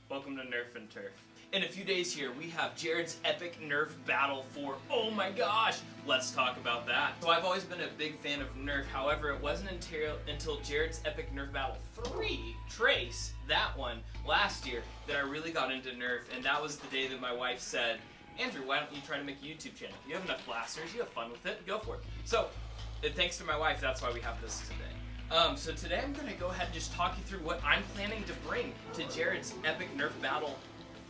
Welcome to Nerf&Turf. In a few days here, we have Jared's epic Nerf Battle 4. Oh my gosh! Let's talk about that. So I've always been a big fan of Nerf, however, it wasn't until Jared's epic Nerf Battle 3, Trace, that one, last year, that I really got into Nerf, and that was the day that my wife said, Andrew, why don't you try to make a YouTube channel? You have enough blasters, you have fun with it, go for it. So, thanks to my wife, that's why we have this today. So today I'm going to go ahead and just talk you through what I'm planning to bring to Jared's epic Nerf Battle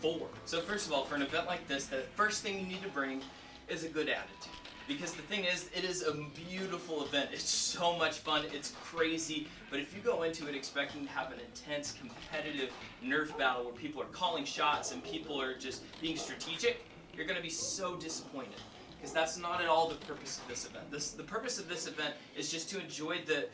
4. So first of all, for an event like this, the first thing you need to bring is a good attitude. Because the thing is, it is a beautiful event. It's so much fun, it's crazy, but if you go into it expecting to have an intense, competitive Nerf battle where people are calling shots and people are just being strategic, you're going to be so disappointed. Because that's not at all the purpose of this event. The purpose of this event is just to enjoy the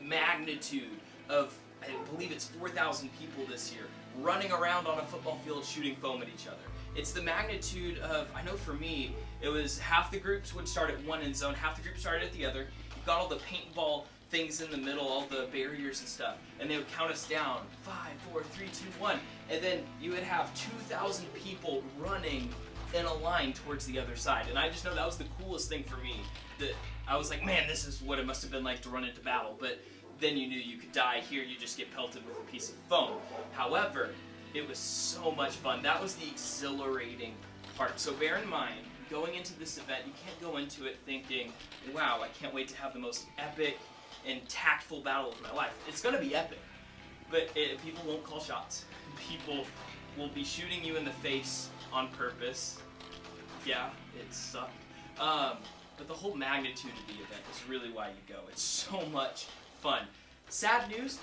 magnitude of, I believe it's 4,000 people this year, running around on a football field shooting foam at each other. It's the magnitude of, I know for me, it was half the groups would start at one end zone, half the groups started at the other. You've got all the paintball things in the middle, all the barriers and stuff, and they would count us down, 5, 4, 3, 2, 1, and then you would have 2,000 people running in a line towards the other side. And I just know that was the coolest thing for me. That I was like, man, this is what it must have been like to run into battle. But then you knew you could die here, you just get pelted with a piece of foam. However, it was so much fun. That was the exhilarating part. So bear in mind, going into this event, you can't go into it thinking, wow, I can't wait to have the most epic and tactful battle of my life. It's going to be epic, but people won't call shots. People will be shooting you in the face on purpose. Yeah, it sucked. But the whole magnitude of the event is really why you go. It's so much fun. Sad news,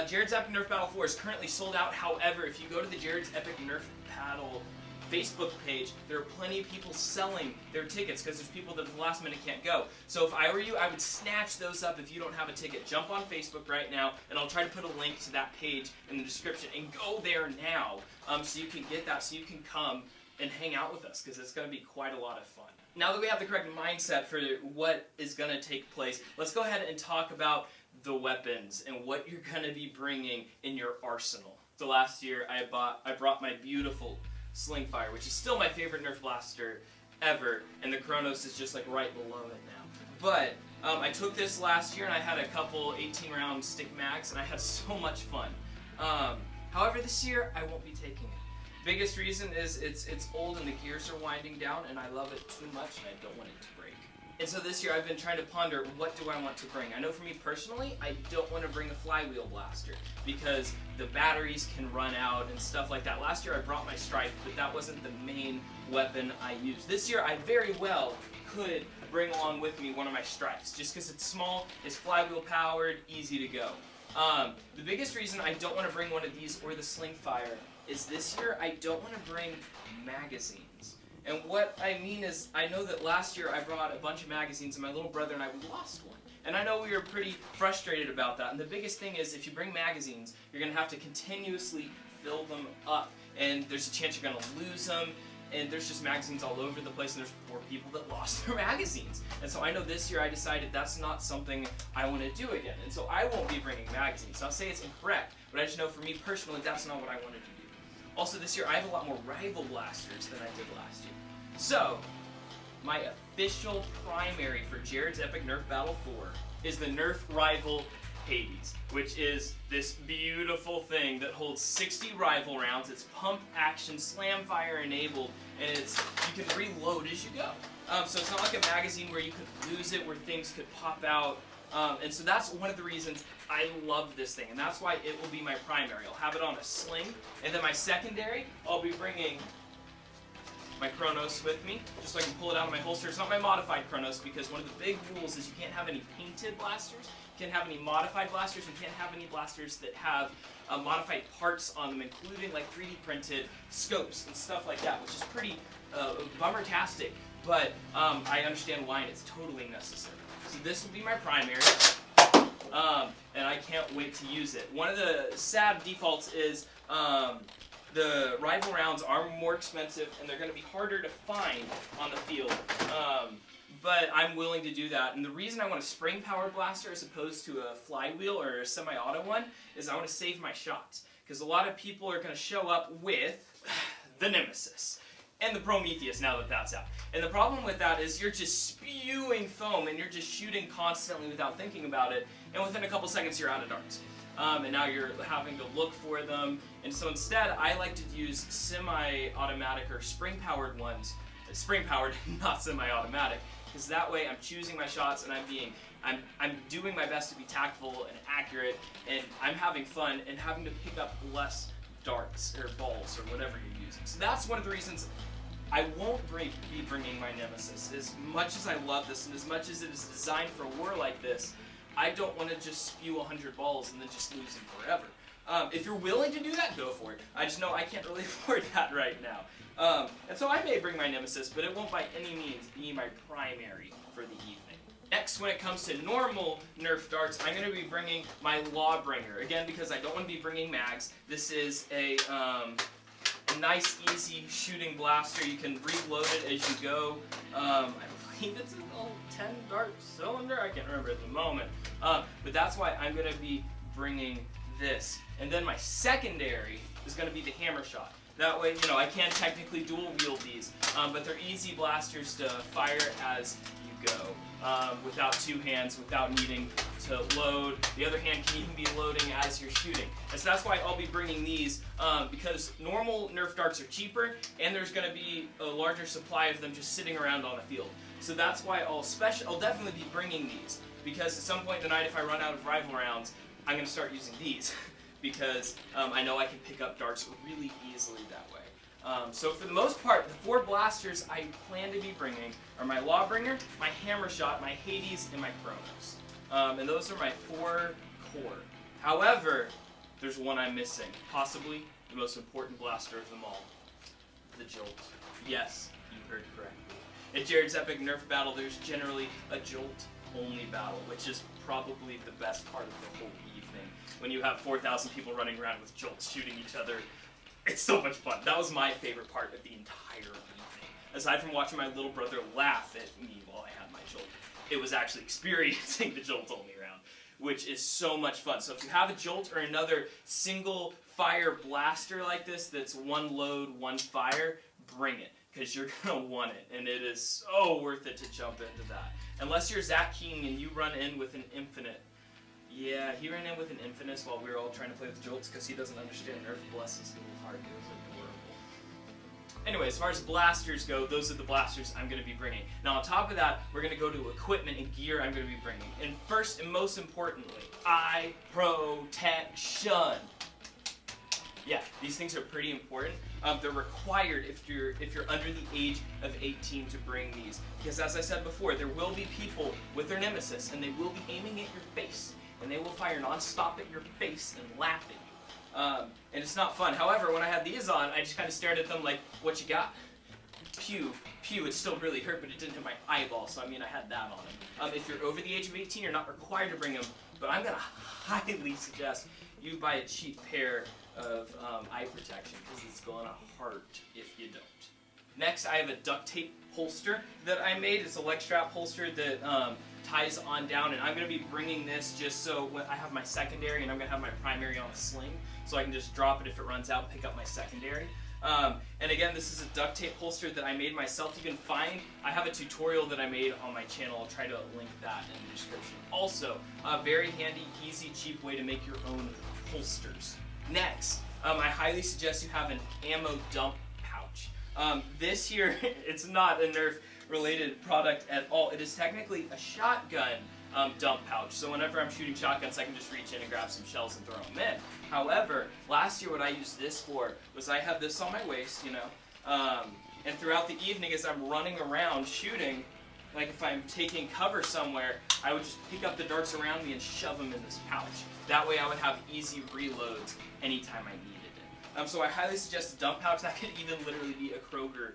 Jared's Epic Nerf Battle 4 is currently sold out. However, if you go to the Jared's Epic Nerf Battle Facebook page, there are plenty of people selling their tickets because there's people that at the last minute can't go. So if I were you, I would snatch those up if you don't have a ticket. Jump on Facebook right now, and I'll try to put a link to that page in the description, and go there now so you can get that, so you can come and hang out with us, because it's going to be quite a lot of fun. Now that we have the correct mindset for what is going to take place, let's go ahead and talk about the weapons and what you're going to be bringing in your arsenal. So last year I brought my beautiful Slingfire, which is still my favorite Nerf blaster ever, and the Kronos is just like right below it now. But I took this last year and I had a couple 18-round stick mags and I had so much fun. However, this year I won't be taking it. Biggest reason is it's old and the gears are winding down, and I love it too much and I don't want it to break. And so this year I've been trying to ponder, what do I want to bring? I know for me personally, I don't want to bring a flywheel blaster because the batteries can run out and stuff like that. Last year I brought my Strife, but that wasn't the main weapon I used. This year I very well could bring along with me one of my Strifes, just because it's small, it's flywheel powered, easy to go. The biggest reason I don't want to bring one of these or the Slingfire is this year I don't want to bring magazines. And what I mean is, I know that last year I brought a bunch of magazines and my little brother and I lost one. And I know we were pretty frustrated about that. And the biggest thing is, if you bring magazines, you're going to have to continuously fill them up. And there's a chance you're going to lose them. And there's just magazines all over the place, and there's 4 people that lost their magazines. And so I know this year I decided that's not something I want to do again. And so I won't be bringing magazines. I'll say it's incorrect, but I just know for me personally, that's not what I wanted to do. Also this year I have a lot more rival blasters than I did last year. So, my official primary for Jared's Epic Nerf Battle 4 is the Nerf Rival Hades, which is this beautiful thing that holds 60 rival rounds. It's pump action, slam fire enabled, and you can reload as you go. So it's not like a magazine where you could lose it, where things could pop out. And so that's one of the reasons I love this thing, and that's why it will be my primary. I'll have it on a sling, and then my secondary, I'll be bringing my Kronos with me, just so I can pull it out of my holster. It's not my modified Kronos, because one of the big rules is you can't have any painted blasters, you can't have any modified blasters, you can't have any blasters that have modified parts on them, including like 3D printed scopes and stuff like that, which is pretty bummer-tastic, but I understand why, and it's totally necessary. So this will be my primary, and I can't wait to use it. One of the sad defaults is the rival rounds are more expensive and they're going to be harder to find on the field, but I'm willing to do that. And the reason I want a spring-powered blaster as opposed to a flywheel or a semi-auto one is I want to save my shots. because a lot of people are going to show up with the Nemesis and the Prometheus now that that's out. And the problem with that is you're just spewing foam and you're just shooting constantly without thinking about it, and within a couple seconds you're out of darts. And now you're having to look for them. And so instead, I like to use semi-automatic or spring-powered ones. Spring-powered, not semi-automatic, because that way I'm choosing my shots and I'm doing my best to be tactful and accurate, and I'm having fun and having to pick up less darts or balls or whatever you're using. So that's one of the reasons I won't be bringing my Nemesis. As much as I love this and as much as it is designed for a war like this, I don't want to just spew 100 balls and then just lose them forever. If you're willing to do that, go for it. I just know I can't really afford that right now. And so I may bring my Nemesis, but it won't by any means be my primary for the evening. Next, when it comes to normal Nerf darts, I'm going to be bringing my Lawbringer. Again, because I don't want to be bringing mags. This is a nice, easy shooting blaster. You can reload it as you go. I believe it's a little 10-dart cylinder. I can't remember at the moment. But that's why I'm going to be bringing this. And then my secondary is going to be the hammer shot. That way, you know, I can technically dual wield these, but they're easy blasters to fire as you go, without two hands, without needing to load. The other hand can even be loading as you're shooting. And so that's why I'll be bringing these, because normal Nerf darts are cheaper, and there's going to be a larger supply of them just sitting around on the field. So that's why I'll definitely be bringing these, because at some point in the night, if I run out of rival rounds, I'm going to start using these. Because I know I can pick up darts really easily that way. So for the most part, the 4 blasters I plan to be bringing are my Lawbringer, my Hammer Shot, my Hades, and my Chronos. And those are my 4 core. However, there's one I'm missing. Possibly the most important blaster of them all. The Jolt. Yes, you heard correctly. At Jared's Epic Nerf Battle, there's generally a Jolt-only battle, which is probably the best part of the whole evening. When you have 4,000 people running around with Jolts shooting each other, it's so much fun. That was my favorite part of the entire evening. Aside from watching my little brother laugh at me while I had my Jolt, it was actually experiencing the Jolt-only round, which is so much fun. So if you have a Jolt or another single fire blaster like this that's one load, one fire, bring it, because you're going to want it, and it is so worth it to jump into that. Unless you're Zach King and you run in with an Infinite. Yeah, he ran in with an Infinite while we were all trying to play with Jolts because he doesn't understand Nerf. Bless his little heart, it was adorable. Anyway, as far as blasters go, those are the blasters I'm going to be bringing. Now on top of that, we're going to go to equipment and gear I'm going to be bringing. And first and most importantly, eye protection. Yeah, these things are pretty important. They're required if you're under the age of 18 to bring these. Because as I said before, there will be people with their Nemesis and they will be aiming at your face. And they will fire non-stop at your face and laugh at you. And it's not fun. However, when I had these on, I just kind of stared at them like, what you got? Pew, pew, it still really hurt, but it didn't hit my eyeball, so I mean I had that on them. If you're over the age of 18, you're not required to bring them, but I'm going to highly suggest you buy a cheap pair of eye protection, because it's going to hurt if you don't. Next, I have a duct tape holster that I made. It's a leg strap holster that ties on down, and I'm going to be bringing this just so when I have my secondary and I'm going to have my primary on a sling, so I can just drop it if it runs out and pick up my secondary. And again, this is a duct tape holster that I made myself. You can find, I have a tutorial that I made on my channel. I'll try to link that in the description. Also, a very handy, easy, cheap way to make your own holsters. Next, I highly suggest you have an ammo dump pouch. This here, it's not a Nerf related product at all. It is technically a shotgun dump pouch. So whenever I'm shooting shotguns, I can just reach in and grab some shells and throw them in. However, last year what I used this for was I have this on my waist, you know, and throughout the evening as I'm running around shooting, like if I'm taking cover somewhere, I would just pick up the darts around me and shove them in this pouch. That way I would have easy reloads anytime I needed it. So I highly suggest a dump pouch. That could even literally be a Kroger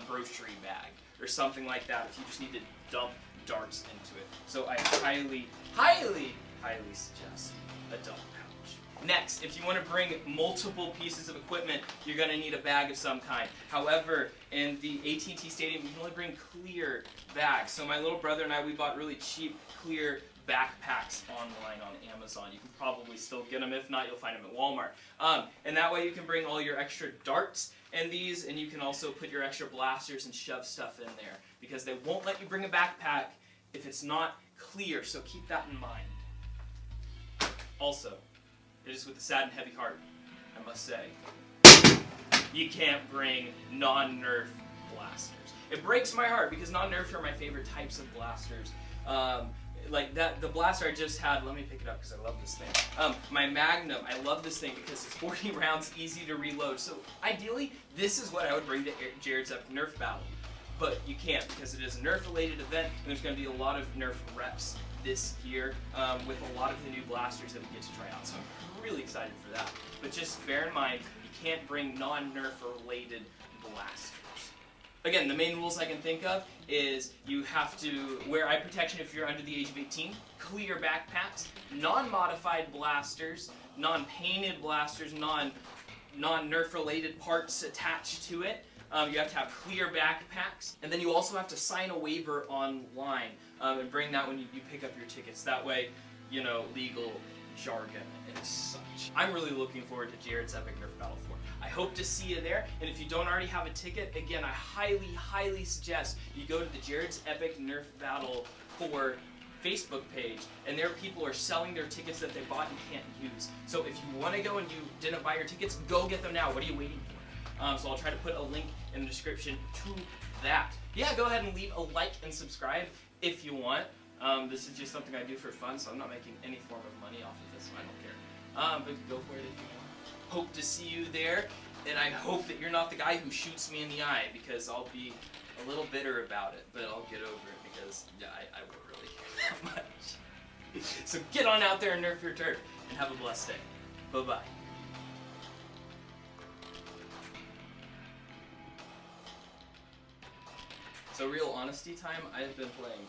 grocery bag or something like that if you just need to dump darts into it. So I highly, highly, highly suggest a dump pouch. Next, if you want to bring multiple pieces of equipment, you're going to need a bag of some kind. However, in the AT&T Stadium, you can only bring clear bags. So my little brother and I, we bought really cheap clear backpacks online on Amazon. You can probably still get them. If not, you'll find them at Walmart. And that way you can bring all your extra darts and these, and you can also put your extra blasters and shove stuff in there, because they won't let you bring a backpack if it's not clear, so keep that in mind. Also, it is with a sad and heavy heart, I must say, you can't bring non-Nerf blasters. It breaks my heart because non-Nerf are my favorite types of blasters. Like that, the blaster I just had, let me pick it up because I love this thing. My Magnum, I love this thing because it's 40 rounds, easy to reload. So ideally, this is what I would bring to Jared's Epic Nerf Battle. But you can't, because it is a Nerf-related event, and there's going to be a lot of Nerf reps this year with a lot of the new blasters that we get to try out. So I'm really excited for that. But just bear in mind, you can't bring non-Nerf-related blasters. Again, the main rules I can think of is you have to wear eye protection if you're under the age of 18, clear backpacks, non-modified blasters, non-painted blasters, non-Nerf-related parts attached to it. You have to have clear backpacks, and then you also have to sign a waiver online and bring that when you pick up your tickets. That way, you know, legal jargon and such. I'm really looking forward to Jared's Epic Nerf Battle 4. I hope to see you there, and if you don't already have a ticket, again, I highly, highly suggest you go to the Jared's Epic Nerf Battle 4 Facebook page, and there people are selling their tickets that they bought and can't use. So if you want to go and you didn't buy your tickets, go get them now. What are you waiting for? So I'll try to put a link in the description to that. Yeah, go ahead and leave a like and subscribe if you want. This is just something I do for fun, so I'm not making any form of money off of this, so I don't care. But go for it if you want. Hope to see you there, and I hope that you're not the guy who shoots me in the eye, because I'll be a little bitter about it, but I'll get over it, because yeah, I won't really care that much. So get on out there and nerf your turf, and have a blessed day. Bye-bye. So real honesty time, I have been playing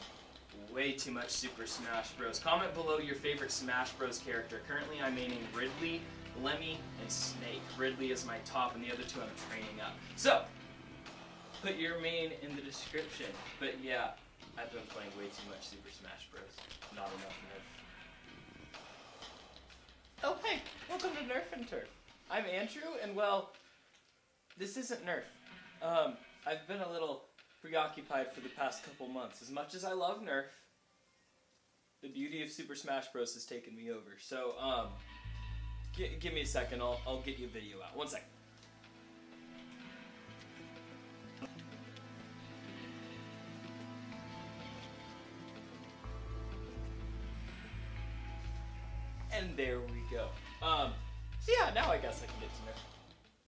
way too much Super Smash Bros. Comment below your favorite Smash Bros. Character. Currently I'm maining Ridley, Lemmy, and Snake. Ridley is my top, and the other two I'm training up. So, put your main in the description. But yeah, I've been playing way too much Super Smash Bros. Not enough Nerf. Oh hey, welcome to Nerf&Turf. I'm Andrew, and well, this isn't Nerf. I've been a little preoccupied for the past couple months. As much as I love Nerf, the beauty of Super Smash Bros. Has taken me over. So, give me a second, I'll get you a video out. 1 second. And there we go. So yeah, now I guess I can get to Nerf.